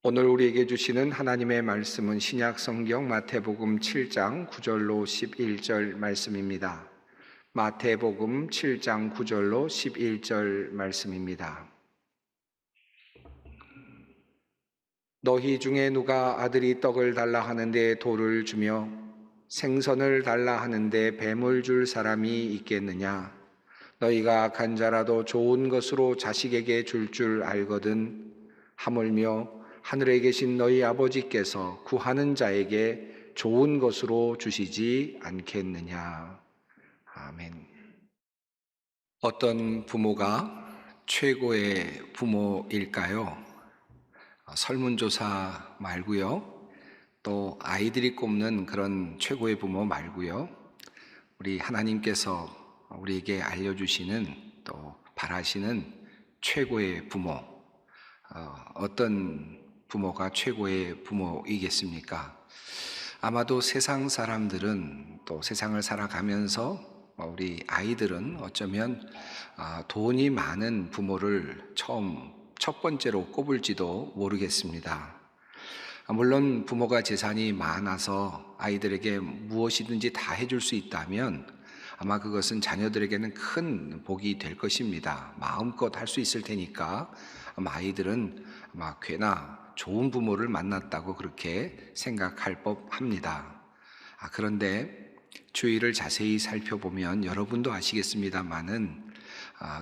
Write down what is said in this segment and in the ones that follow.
오늘 우리에게 주시는 하나님의 말씀은 신약 성경 마태복음 7장 9절로 11절 말씀입니다. 마태복음 7장 9절로 11절 말씀입니다. 너희 중에 누가 아들이 떡을 달라 하는데 돌을 주며 생선을 달라 하는데 뱀을 줄 사람이 있겠느냐? 너희가 악한 자라도 좋은 것으로 자식에게 줄 알거든. 하물며 하늘에 계신 너희 아버지께서 구하는 자에게 좋은 것으로 주시지 않겠느냐. 아멘. 어떤 부모가 최고의 부모일까요? 설문조사 말고요. 또 아이들이 꼽는 그런 최고의 부모 말고요. 우리 하나님께서 우리에게 알려주시는 또 바라시는 최고의 부모, 어떤 부모가 최고의 부모이겠습니까? 아마도 세상 사람들은 또 세상을 살아가면서 우리 아이들은 어쩌면 돈이 많은 부모를 첫 번째로 꼽을지도 모르겠습니다. 물론 부모가 재산이 많아서 아이들에게 무엇이든지 다 해줄 수 있다면 아마 그것은 자녀들에게는 큰 복이 될 것입니다. 마음껏 할 수 있을 테니까 아마 아이들은 아마 꽤나 좋은 부모를 만났다고 그렇게 생각할 법합니다. 그런데 주위를 자세히 살펴보면 여러분도 아시겠습니다마는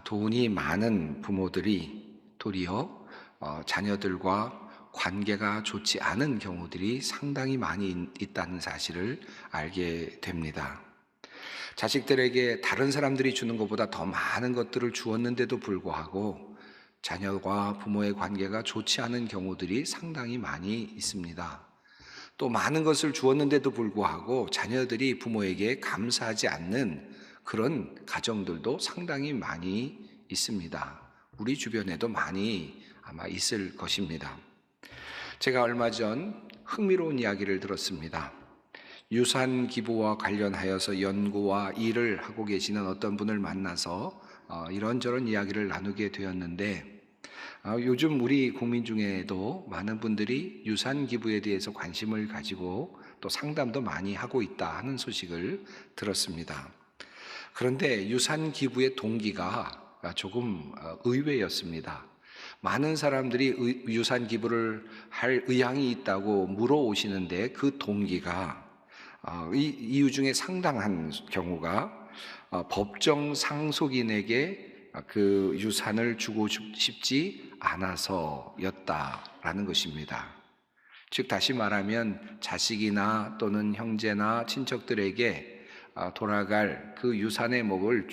돈이 많은 부모들이 도리어 자녀들과 관계가 좋지 않은 경우들이 상당히 많이 있다는 사실을 알게 됩니다. 자식들에게 다른 사람들이 주는 것보다 더 많은 것들을 주었는데도 불구하고 자녀와 부모의 관계가 좋지 않은 경우들이 상당히 많이 있습니다. 또 많은 것을 주었는데도 불구하고 자녀들이 부모에게 감사하지 않는 그런 가정들도 상당히 많이 있습니다. 우리 주변에도 많이 아마 있을 것입니다. 제가 얼마 전 흥미로운 이야기를 들었습니다. 유산 기부와 관련하여서 연구와 일을 하고 계시는 어떤 분을 만나서 이런저런 이야기를 나누게 되었는데 요즘 우리 국민 중에도 많은 분들이 유산 기부에 대해서 관심을 가지고 또 상담도 많이 하고 있다 하는 소식을 들었습니다. 그런데 유산 기부의 동기가 조금 의외였습니다. 많은 사람들이 유산 기부를 할 의향이 있다고 물어오시는데 그 동기가 이 이유 중에 상당한 경우가 법정 상속인에게 그 유산을 주고 싶지 않아서였다라는 것입니다. 즉 다시 말하면 자식이나 또는 형제나 친척들에게 돌아갈 그 유산의 몫을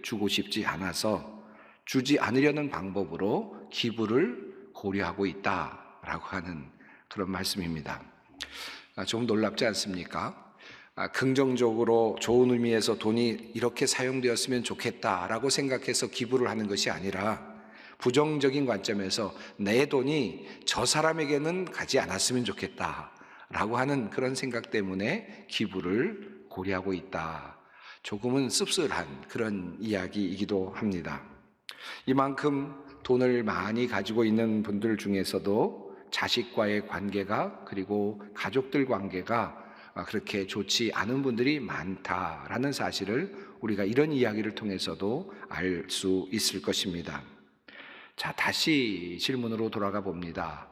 주고 싶지 않아서 주지 않으려는 방법으로 기부를 고려하고 있다라고 하는 그런 말씀입니다. 좀 놀랍지 않습니까? 긍정적으로 좋은 의미에서 돈이 이렇게 사용되었으면 좋겠다라고 생각해서 기부를 하는 것이 아니라 부정적인 관점에서 내 돈이 저 사람에게는 가지 않았으면 좋겠다라고 하는 그런 생각 때문에 기부를 고려하고 있다. 조금은 씁쓸한 그런 이야기이기도 합니다. 이만큼 돈을 많이 가지고 있는 분들 중에서도 자식과의 관계가 그리고 가족들 관계가 그렇게 좋지 않은 분들이 많다라는 사실을 우리가 이런 이야기를 통해서도 알 수 있을 것입니다. 자, 다시 질문으로 돌아가 봅니다.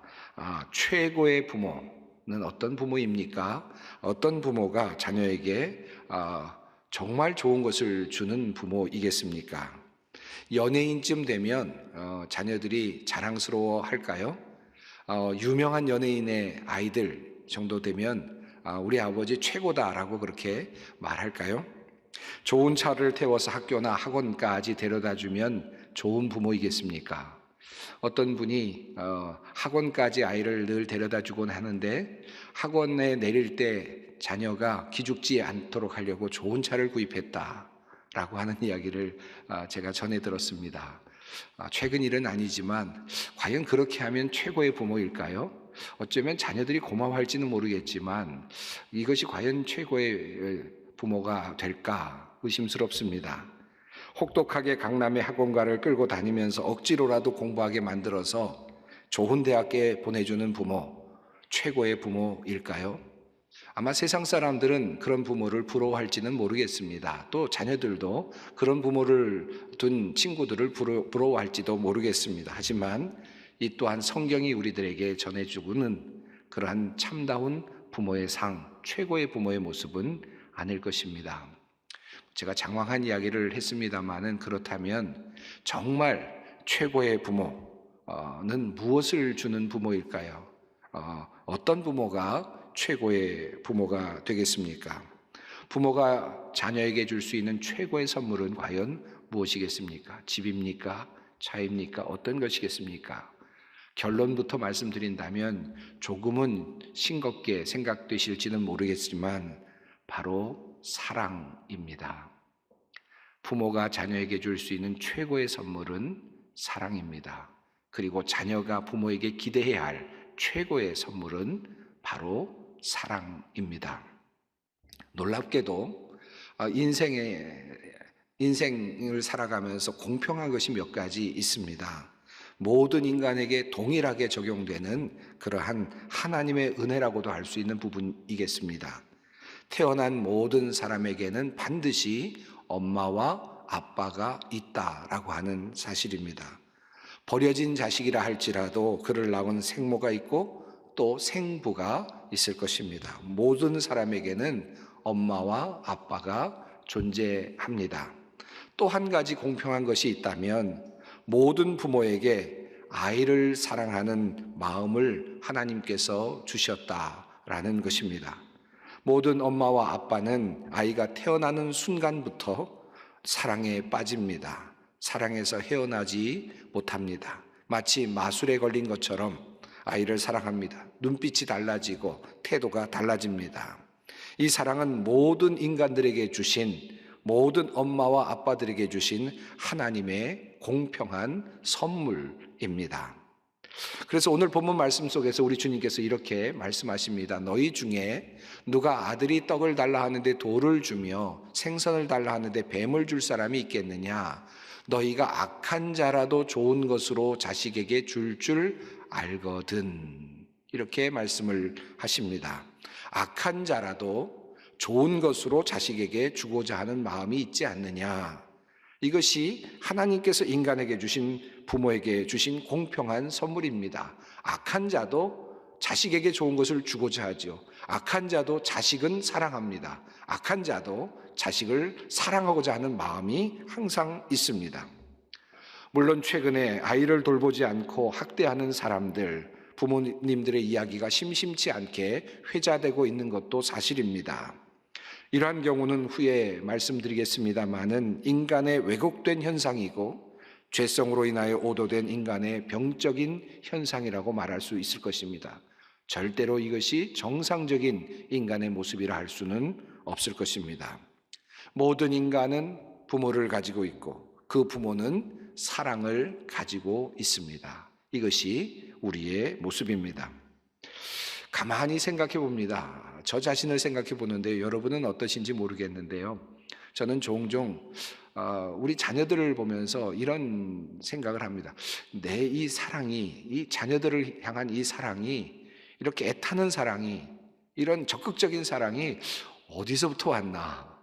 최고의 부모는 어떤 부모입니까? 어떤 부모가 자녀에게 정말 좋은 것을 주는 부모이겠습니까? 연예인쯤 되면 자녀들이 자랑스러워 할까요? 유명한 연예인의 아이들 정도 되면 우리 아버지 최고다라고 그렇게 말할까요? 좋은 차를 태워서 학교나 학원까지 데려다 주면 좋은 부모이겠습니까? 어떤 분이 학원까지 아이를 늘 데려다 주곤 하는데 학원에 내릴 때 자녀가 기죽지 않도록 하려고 좋은 차를 구입했다라고 하는 이야기를 제가 전해 들었습니다. 최근 일은 아니지만 과연 그렇게 하면 최고의 부모일까요? 어쩌면 자녀들이 고마워할지는 모르겠지만 이것이 과연 최고의 부모가 될까 의심스럽습니다. 혹독하게 강남의 학원가를 끌고 다니면서 억지로라도 공부하게 만들어서 좋은 대학에 보내주는 부모, 최고의 부모일까요? 아마 세상 사람들은 그런 부모를 부러워할지는 모르겠습니다. 또 자녀들도 그런 부모를 둔 친구들을 부러워할지도 모르겠습니다. 하지만 이 또한 성경이 우리들에게 전해주고는 그러한 참다운 부모의 상, 최고의 부모의 모습은 아닐 것입니다. 제가 장황한 이야기를 했습니다마는, 그렇다면 정말 최고의 부모는 무엇을 주는 부모일까요? 어떤 부모가 최고의 부모가 되겠습니까? 부모가 자녀에게 줄 수 있는 최고의 선물은 과연 무엇이겠습니까? 집입니까? 차입니까? 어떤 것이겠습니까? 결론부터 말씀드린다면 조금은 싱겁게 생각되실지는 모르겠지만 바로 사랑입니다. 부모가 자녀에게 줄 수 있는 최고의 선물은 사랑입니다. 그리고 자녀가 부모에게 기대해야 할 최고의 선물은 바로 사랑입니다. 놀랍게도 인생을 살아가면서 공평한 것이 몇 가지 있습니다. 모든 인간에게 동일하게 적용되는 그러한 하나님의 은혜라고도 할 수 있는 부분이겠습니다. 태어난 모든 사람에게는 반드시 엄마와 아빠가 있다라고 하는 사실입니다. 버려진 자식이라 할지라도 그를 낳은 생모가 있고 또 생부가 있을 것입니다. 모든 사람에게는 엄마와 아빠가 존재합니다. 또 한 가지 공평한 것이 있다면 모든 부모에게 아이를 사랑하는 마음을 하나님께서 주셨다라는 것입니다. 모든 엄마와 아빠는 아이가 태어나는 순간부터 사랑에 빠집니다. 사랑에서 헤어나지 못합니다. 마치 마술에 걸린 것처럼 아이를 사랑합니다. 눈빛이 달라지고 태도가 달라집니다. 이 사랑은 모든 인간들에게 주신, 모든 엄마와 아빠들에게 주신 하나님의 공평한 선물입니다. 그래서 오늘 본문 말씀 속에서 우리 주님께서 이렇게 말씀하십니다. 너희 중에 누가 아들이 떡을 달라 하는데 돌을 주며 생선을 달라 하는데 뱀을 줄 사람이 있겠느냐? 너희가 악한 자라도 좋은 것으로 자식에게 줄 알거든. 이렇게 말씀을 하십니다. 악한 자라도 좋은 것으로 자식에게 주고자 하는 마음이 있지 않느냐? 이것이 하나님께서 인간에게 주신, 부모에게 주신 공평한 선물입니다. 악한 자도 자식에게 좋은 것을 주고자 하죠. 악한 자도 자식은 사랑합니다. 악한 자도 자식을 사랑하고자 하는 마음이 항상 있습니다. 물론 최근에 아이를 돌보지 않고 학대하는 사람들, 부모님들의 이야기가 심심치 않게 회자되고 있는 것도 사실입니다. 이러한 경우는 후에 말씀드리겠습니다마는 인간의 왜곡된 현상이고 죄성으로 인하여 오도된 인간의 병적인 현상이라고 말할 수 있을 것입니다. 절대로 이것이 정상적인 인간의 모습이라 할 수는 없을 것입니다. 모든 인간은 부모를 가지고 있고 그 부모는 사랑을 가지고 있습니다. 이것이 우리의 모습입니다. 가만히 생각해 봅니다. 저 자신을 생각해 보는데 여러분은 어떠신지 모르겠는데요. 저는 종종 우리 자녀들을 보면서 이런 생각을 합니다. 내 이 사랑이, 이 자녀들을 향한 이 사랑이, 이렇게 애타는 사랑이, 이런 적극적인 사랑이 어디서부터 왔나?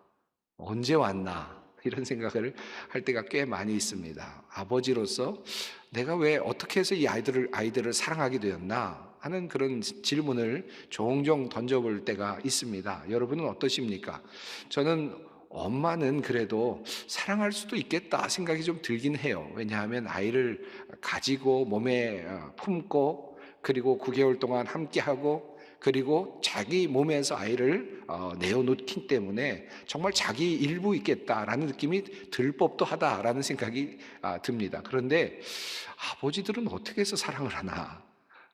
언제 왔나? 이런 생각을 할 때가 꽤 많이 있습니다. 아버지로서 내가 왜 어떻게 해서 이 아이들을 사랑하게 되었나 하는 그런 질문을 종종 던져볼 때가 있습니다. 여러분은 어떠십니까? 저는 엄마는 그래도 사랑할 수도 있겠다 생각이 좀 들긴 해요. 왜냐하면 아이를 가지고 몸에 품고 그리고 9개월 동안 함께하고 그리고 자기 몸에서 아이를 내어놓기 때문에 정말 자기 일부 있겠다라는 느낌이 들 법도 하다라는 생각이 듭니다. 그런데 아버지들은 어떻게 해서 사랑을 하나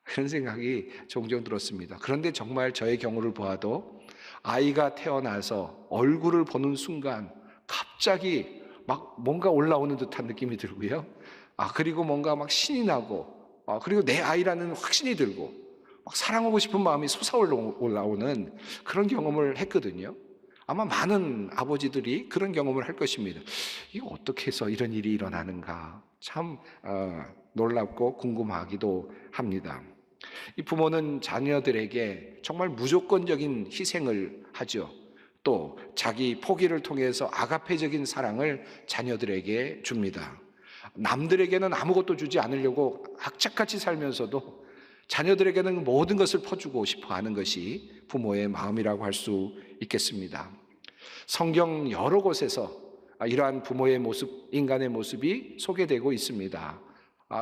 그런 생각이 종종 들었습니다. 그런데 정말 저의 경우를 보아도 아이가 태어나서 얼굴을 보는 순간 갑자기 막 뭔가 올라오는 듯한 느낌이 들고요. 그리고 뭔가 막 신이 나고 그리고 내 아이라는 확신이 들고 막 사랑하고 싶은 마음이 솟아올라오는 그런 경험을 했거든요. 아마 많은 아버지들이 그런 경험을 할 것입니다. 이거 어떻게 해서 이런 일이 일어나는가? 참 놀랍고 궁금하기도 합니다. 이 부모는 자녀들에게 정말 무조건적인 희생을 하죠. 또 자기 포기를 통해서 아가페적인 사랑을 자녀들에게 줍니다. 남들에게는 아무것도 주지 않으려고 악착같이 살면서도 자녀들에게는 모든 것을 퍼주고 싶어 하는 것이 부모의 마음이라고 할 수 있겠습니다. 성경 여러 곳에서 이러한 부모의 모습, 인간의 모습이 소개되고 있습니다.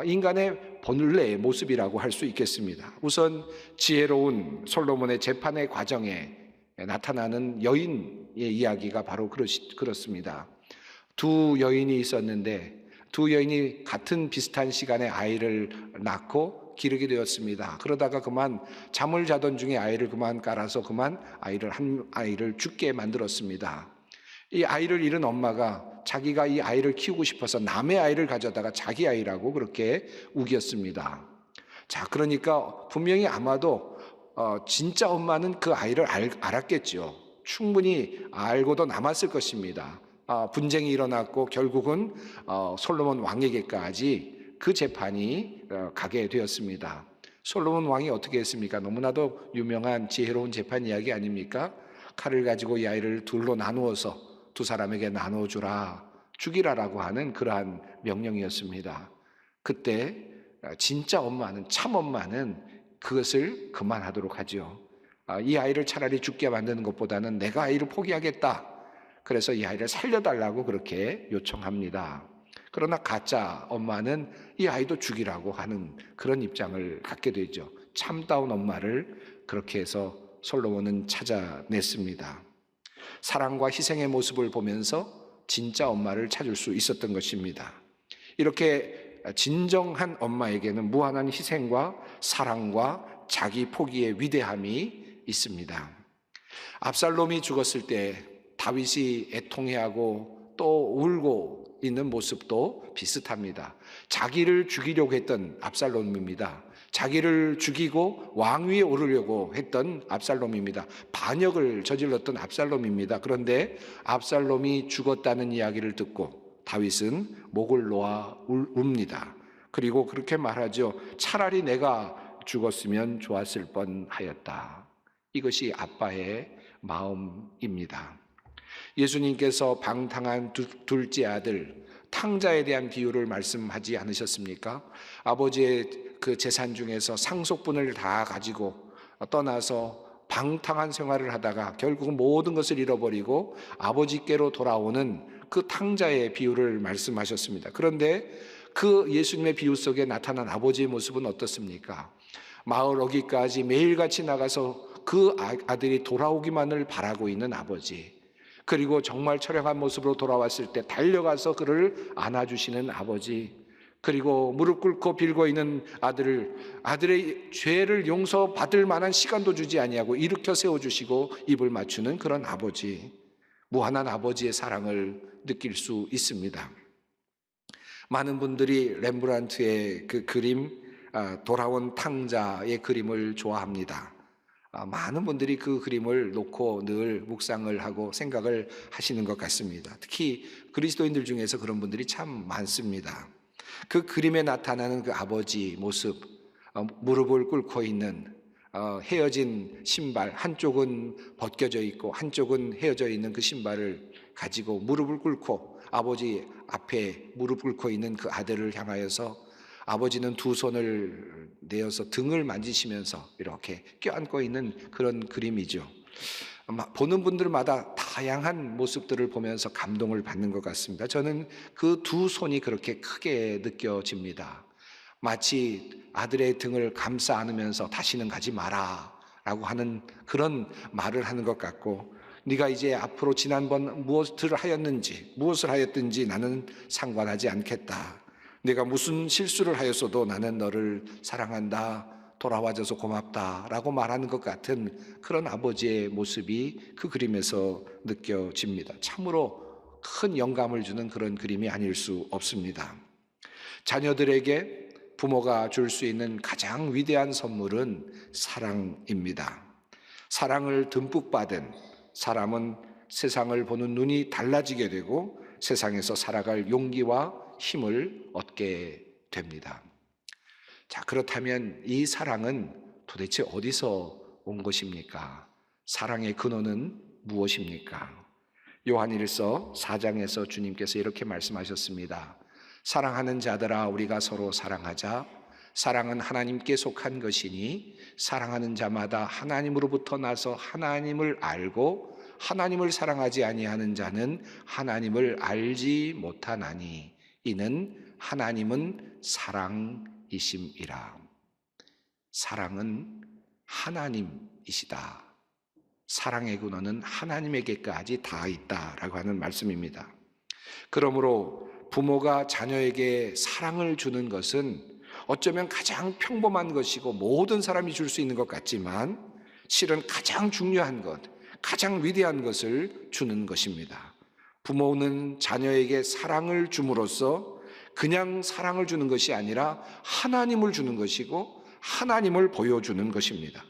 인간의 본래의 모습이라고 할 수 있겠습니다. 우선 지혜로운 솔로몬의 재판의 과정에 나타나는 여인의 이야기가 바로 그렇습니다. 두 여인이 있었는데 두 여인이 같은 비슷한 시간에 아이를 낳고 기르게 되었습니다. 그러다가 그만 잠을 자던 중에 아이를 그만 깔아서 그만 한 아이를 죽게 만들었습니다. 이 아이를 잃은 엄마가 자기가 이 아이를 키우고 싶어서 남의 아이를 가져다가 자기 아이라고 그렇게 우겼습니다. 자, 그러니까 분명히 아마도 진짜 엄마는 그 아이를 알았겠죠. 충분히 알고도 남았을 것입니다. 분쟁이 일어났고 결국은 솔로몬 왕에게까지 그 재판이 가게 되었습니다. 솔로몬 왕이 어떻게 했습니까? 너무나도 유명한 지혜로운 재판 이야기 아닙니까? 칼을 가지고 이 아이를 둘로 나누어서 두 사람에게 나눠주라, 죽이라라고 하는 그러한 명령이었습니다. 그때 진짜 엄마는, 참 엄마는 그것을 그만하도록 하죠. 이 아이를 차라리 죽게 만드는 것보다는 내가 아이를 포기하겠다. 그래서 이 아이를 살려달라고 그렇게 요청합니다. 그러나 가짜 엄마는 이 아이도 죽이라고 하는 그런 입장을 갖게 되죠. 참다운 엄마를 그렇게 해서 솔로몬은 찾아냈습니다. 사랑과 희생의 모습을 보면서 진짜 엄마를 찾을 수 있었던 것입니다. 이렇게 진정한 엄마에게는 무한한 희생과 사랑과 자기 포기의 위대함이 있습니다. 압살롬이 죽었을 때 다윗이 애통해하고 또 울고 있는 모습도 비슷합니다. 자기를 죽이려고 했던 압살롬입니다. 자기를 죽이고 왕위에 오르려고 했던 압살롬입니다. 반역을 저질렀던 압살롬입니다. 그런데 압살롬이 죽었다는 이야기를 듣고 다윗은 목을 놓아 웁니다. 그리고 그렇게 말하죠. 차라리 내가 죽었으면 좋았을 뻔하였다. 이것이 아빠의 마음입니다. 예수님께서 방탕한 둘째 아들 탕자에 대한 비유를 말씀하지 않으셨습니까? 아버지의 그 재산 중에서 상속분을 다 가지고 떠나서 방탕한 생활을 하다가 결국은 모든 것을 잃어버리고 아버지께로 돌아오는 그 탕자의 비유를 말씀하셨습니다. 그런데 그 예수님의 비유 속에 나타난 아버지의 모습은 어떻습니까? 마을 어귀까지 매일같이 나가서 그 아들이 돌아오기만을 바라고 있는 아버지, 그리고 정말 처량한 모습으로 돌아왔을 때 달려가서 그를 안아주시는 아버지, 그리고 무릎 꿇고 빌고 있는 아들의 죄를 용서받을 만한 시간도 주지 아니하고 일으켜 세워주시고 입을 맞추는 그런 아버지, 무한한 아버지의 사랑을 느낄 수 있습니다. 많은 분들이 렘브란트의 그 그림, 돌아온 탕자의 그림을 좋아합니다. 많은 분들이 그 그림을 놓고 늘 묵상을 하고 생각을 하시는 것 같습니다. 특히 그리스도인들 중에서 그런 분들이 참 많습니다. 그 그림에 나타나는 그 아버지 모습, 무릎을 꿇고 있는 헤어진 신발, 한쪽은 벗겨져 있고 한쪽은 헤어져 있는 그 신발을 가지고 무릎을 꿇고 아버지 앞에 무릎 꿇고 있는 그 아들을 향하여서 아버지는 두 손을 내어서 등을 만지시면서 이렇게 껴안고 있는 그런 그림이죠. 보는 분들마다 다양한 모습들을 보면서 감동을 받는 것 같습니다. 저는 그 두 손이 그렇게 크게 느껴집니다. 마치 아들의 등을 감싸 안으면서 다시는 가지 마라 라고 하는 그런 말을 하는 것 같고, 네가 이제 앞으로 지난번 무엇을 하였든지 나는 상관하지 않겠다. 네가 무슨 실수를 하였어도 나는 너를 사랑한다, 돌아와줘서 고맙다 라고 말하는 것 같은 그런 아버지의 모습이 그 그림에서 느껴집니다. 참으로 큰 영감을 주는 그런 그림이 아닐 수 없습니다. 자녀들에게 부모가 줄 수 있는 가장 위대한 선물은 사랑입니다. 사랑을 듬뿍 받은 사람은 세상을 보는 눈이 달라지게 되고 세상에서 살아갈 용기와 힘을 얻게 됩니다. 자, 그렇다면 이 사랑은 도대체 어디서 온 것입니까? 사랑의 근원은 무엇입니까? 요한일서 4장에서 주님께서 이렇게 말씀하셨습니다. 사랑하는 자들아, 우리가 서로 사랑하자. 사랑은 하나님께 속한 것이니 사랑하는 자마다 하나님으로부터 나서 하나님을 알고 하나님을 사랑하지 아니하는 자는 하나님을 알지 못하나니 이는 하나님은 사랑이심이라. 사랑은 하나님이시다. 사랑의 근원은 하나님에게까지 다 있다라고 하는 말씀입니다. 그러므로 부모가 자녀에게 사랑을 주는 것은 어쩌면 가장 평범한 것이고 모든 사람이 줄 수 있는 것 같지만 실은 가장 중요한 것, 가장 위대한 것을 주는 것입니다. 부모는 자녀에게 사랑을 줌으로써 그냥 사랑을 주는 것이 아니라 하나님을 주는 것이고 하나님을 보여주는 것입니다.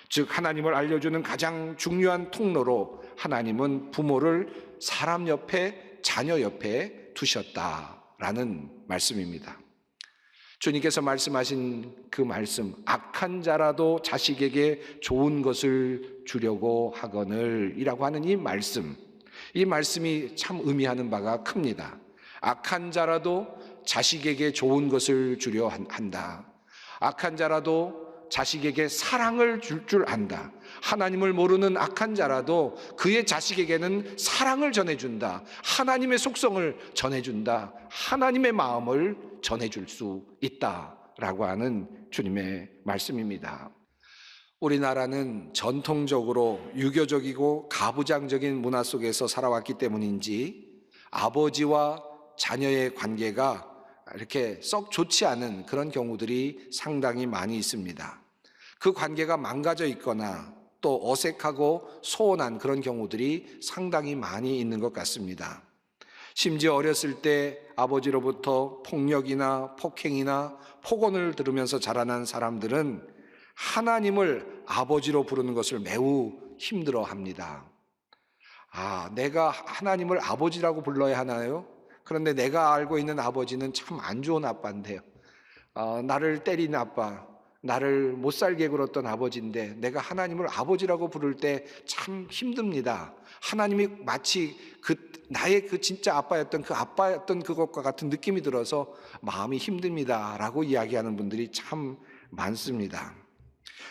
즉 하나님을 알려주는 가장 중요한 통로로 하나님은 부모를 사람 옆에, 자녀 옆에 두셨다라는 말씀입니다. 주님께서 말씀하신 그 말씀, 악한 자라도 자식에게 좋은 것을 주려고 하거늘 이라고 하는 이 말씀이 참 의미하는 바가 큽니다. 악한 자라도 자식에게 좋은 것을 주려 한다. 악한 자라도 자식에게 사랑을 줄 안다. 하나님을 모르는 악한 자라도 그의 자식에게는 사랑을 전해준다. 하나님의 속성을 전해준다. 하나님의 마음을 전해줄 수 있다라고 하는 주님의 말씀입니다. 우리나라는 전통적으로 유교적이고 가부장적인 문화 속에서 살아왔기 때문인지 아버지와 자녀의 관계가 이렇게 썩 좋지 않은 그런 경우들이 상당히 많이 있습니다. 그 관계가 망가져 있거나 또 어색하고 소원한 그런 경우들이 상당히 많이 있는 것 같습니다. 심지어 어렸을 때 아버지로부터 폭력이나 폭행이나 폭언을 들으면서 자라난 사람들은 하나님을 아버지로 부르는 것을 매우 힘들어합니다. 내가 하나님을 아버지라고 불러야 하나요? 그런데 내가 알고 있는 아버지는 참 안 좋은 아빠인데요. 나를 때린 아빠, 나를 못 살게 굴었던 아버지인데 내가 하나님을 아버지라고 부를 때 참 힘듭니다. 하나님이 마치 나의 진짜 아빠였던 그것과 같은 느낌이 들어서 마음이 힘듭니다라고 이야기하는 분들이 참 많습니다.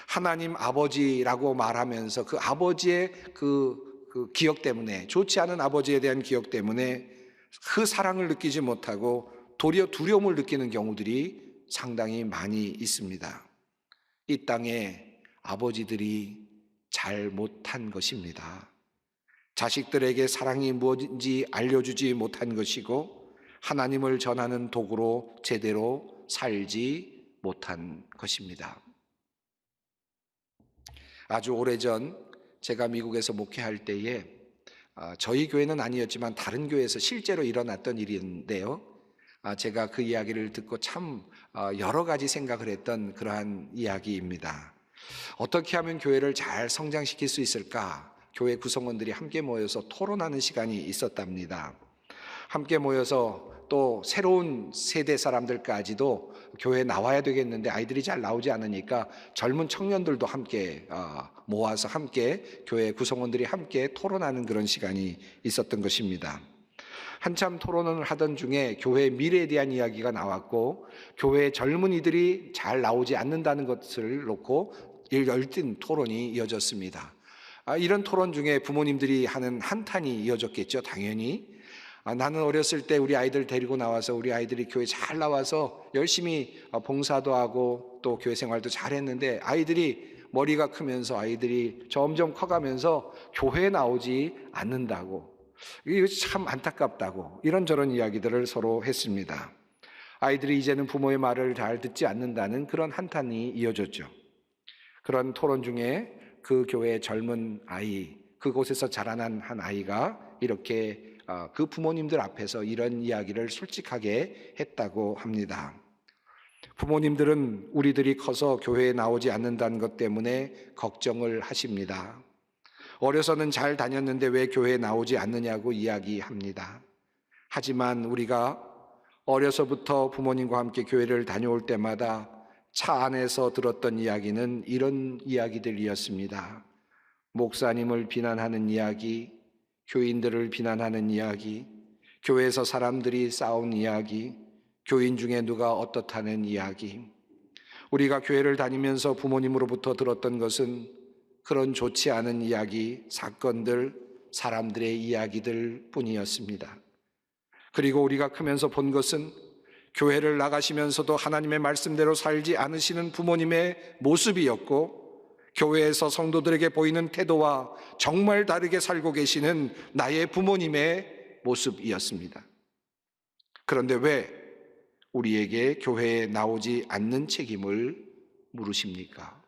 하나님 아버지라고 말하면서 그 아버지의 그 기억 때문에, 좋지 않은 아버지에 대한 기억 때문에 그 사랑을 느끼지 못하고 도리어 두려움을 느끼는 경우들이 상당히 많이 있습니다. 이 땅에 아버지들이 잘 못한 것입니다. 자식들에게 사랑이 무엇인지 알려주지 못한 것이고 하나님을 전하는 도구로 제대로 살지 못한 것입니다. 아주 오래전 제가 미국에서 목회할 때에 저희 교회는 아니었지만 다른 교회에서 실제로 일어났던 일인데요. 제가 그 이야기를 듣고 참 여러 가지 생각을 했던 그러한 이야기입니다. 어떻게 하면 교회를 잘 성장시킬 수 있을까? 교회 구성원들이 함께 모여서 토론하는 시간이 있었답니다. 함께 모여서 또 새로운 세대 사람들까지도 교회에 나와야 되겠는데 아이들이 잘 나오지 않으니까 젊은 청년들도 함께 모아서 함께 교회 구성원들이 함께 토론하는 그런 시간이 있었던 것입니다. 한참 토론을 하던 중에 교회의 미래에 대한 이야기가 나왔고 교회의 젊은이들이 잘 나오지 않는다는 것을 놓고 열띤 토론이 이어졌습니다. 이런 토론 중에 부모님들이 하는 한탄이 이어졌겠죠, 당연히. 나는 어렸을 때 우리 아이들 데리고 나와서 우리 아이들이 교회 잘 나와서 열심히 봉사도 하고 또 교회 생활도 잘했는데 아이들이 머리가 크면서 아이들이 점점 커가면서 교회에 나오지 않는다고, 이거 참 안타깝다고 이런저런 이야기들을 서로 했습니다. 아이들이 이제는 부모의 말을 잘 듣지 않는다는 그런 한탄이 이어졌죠. 그런 토론 중에 그 교회의 젊은 아이, 그곳에서 자라난 한 아이가 이렇게 그 부모님들 앞에서 이런 이야기를 솔직하게 했다고 합니다. 부모님들은 우리들이 커서 교회에 나오지 않는다는 것 때문에 걱정을 하십니다. 어려서는 잘 다녔는데 왜 교회에 나오지 않느냐고 이야기합니다. 하지만 우리가 어려서부터 부모님과 함께 교회를 다녀올 때마다 차 안에서 들었던 이야기는 이런 이야기들이었습니다. 목사님을 비난하는 이야기, 교인들을 비난하는 이야기, 교회에서 사람들이 싸운 이야기, 교인 중에 누가 어떻다는 이야기. 우리가 교회를 다니면서 부모님으로부터 들었던 것은 그런 좋지 않은 이야기, 사건들, 사람들의 이야기들 뿐이었습니다. 그리고 우리가 크면서 본 것은 교회를 나가시면서도 하나님의 말씀대로 살지 않으시는 부모님의 모습이었고, 교회에서 성도들에게 보이는 태도와 정말 다르게 살고 계시는 나의 부모님의 모습이었습니다. 그런데 왜 우리에게 교회에 나오지 않는 책임을 물으십니까?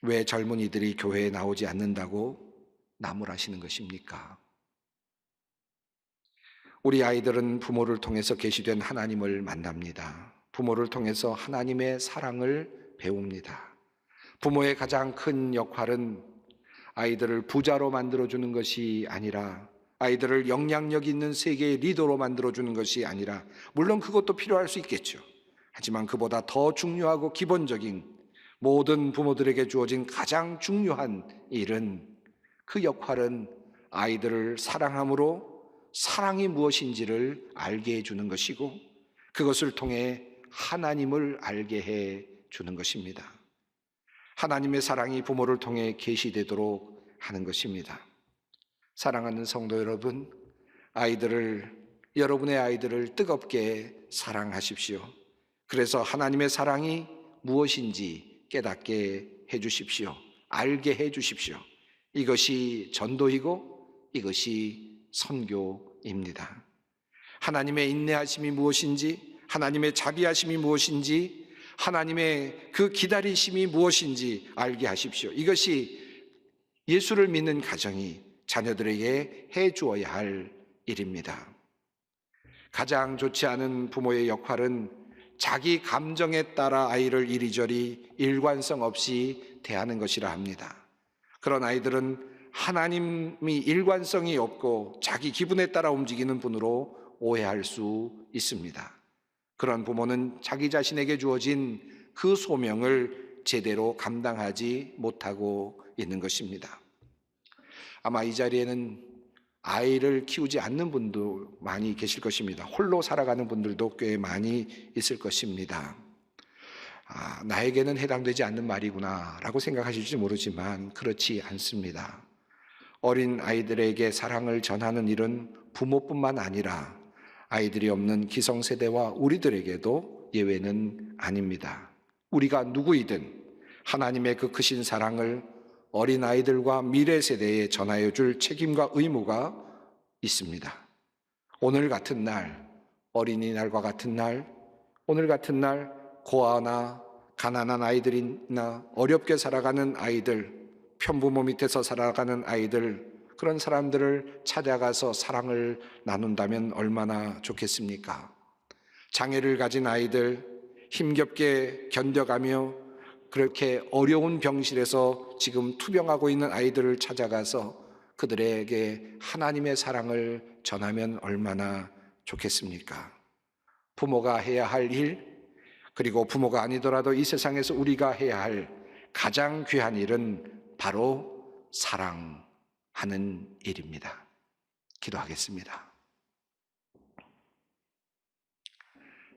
왜 젊은이들이 교회에 나오지 않는다고 나무라시는 것입니까? 우리 아이들은 부모를 통해서 계시된 하나님을 만납니다. 부모를 통해서 하나님의 사랑을 배웁니다. 부모의 가장 큰 역할은 아이들을 부자로 만들어주는 것이 아니라, 아이들을 영향력 있는 세계의 리더로 만들어주는 것이 아니라, 물론 그것도 필요할 수 있겠죠. 하지만 그보다 더 중요하고 기본적인, 모든 부모들에게 주어진 가장 중요한 일은, 그 역할은 아이들을 사랑함으로 사랑이 무엇인지를 알게 해주는 것이고, 그것을 통해 하나님을 알게 해주는 것입니다. 하나님의 사랑이 부모를 통해 계시되도록 하는 것입니다. 사랑하는 성도 여러분, 여러분의 아이들을 뜨겁게 사랑하십시오. 그래서 하나님의 사랑이 무엇인지 깨닫게 해주십시오. 알게 해주십시오. 이것이 전도이고 이것이 선교입니다. 하나님의 인내하심이 무엇인지, 하나님의 자비하심이 무엇인지, 하나님의 그 기다리심이 무엇인지 알게 하십시오. 이것이 예수를 믿는 가정이 자녀들에게 해주어야 할 일입니다. 가장 좋지 않은 부모의 역할은 자기 감정에 따라 아이를 이리저리 일관성 없이 대하는 것이라 합니다. 그런 아이들은 하나님이 일관성이 없고 자기 기분에 따라 움직이는 분으로 오해할 수 있습니다. 그런 부모는 자기 자신에게 주어진 그 소명을 제대로 감당하지 못하고 있는 것입니다. 아마 이 자리에는 아이를 키우지 않는 분도 많이 계실 것입니다. 홀로 살아가는 분들도 꽤 많이 있을 것입니다. 나에게는 해당되지 않는 말이구나 라고 생각하실지 모르지만 그렇지 않습니다. 어린 아이들에게 사랑을 전하는 일은 부모뿐만 아니라 아이들이 없는 기성세대와 우리들에게도 예외는 아닙니다. 우리가 누구이든 하나님의 그 크신 사랑을 어린 아이들과 미래 세대에 전하여 줄 책임과 의무가 있습니다. 오늘 같은 날, 어린이날과 같은 날, 오늘 같은 날 고아나 가난한 아이들이나 어렵게 살아가는 아이들, 편부모 밑에서 살아가는 아이들, 그런 사람들을 찾아가서 사랑을 나눈다면 얼마나 좋겠습니까? 장애를 가진 아이들, 힘겹게 견뎌가며 그렇게 어려운 병실에서 지금 투병하고 있는 아이들을 찾아가서 그들에게 하나님의 사랑을 전하면 얼마나 좋겠습니까? 부모가 해야 할 일, 그리고 부모가 아니더라도 이 세상에서 우리가 해야 할 가장 귀한 일은 바로 사랑하는 일입니다. 기도하겠습니다.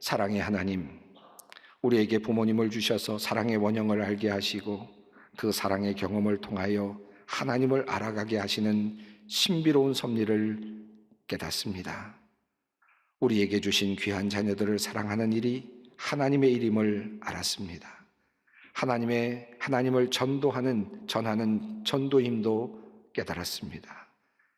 사랑의 하나님, 우리에게 부모님을 주셔서 사랑의 원형을 알게 하시고 그 사랑의 경험을 통하여 하나님을 알아가게 하시는 신비로운 섭리를 깨닫습니다. 우리에게 주신 귀한 자녀들을 사랑하는 일이 하나님의 일임을 알았습니다. 하나님을 전하는 전도임도 깨달았습니다.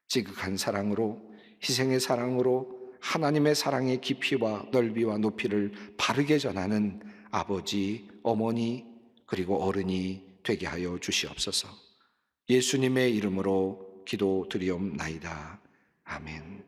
지극한 사랑으로, 희생의 사랑으로 하나님의 사랑의 깊이와 넓이와 높이를 바르게 전하는 아버지, 어머니, 그리고 어른이 되게 하여 주시옵소서. 예수님의 이름으로 기도드리옵나이다. 아멘.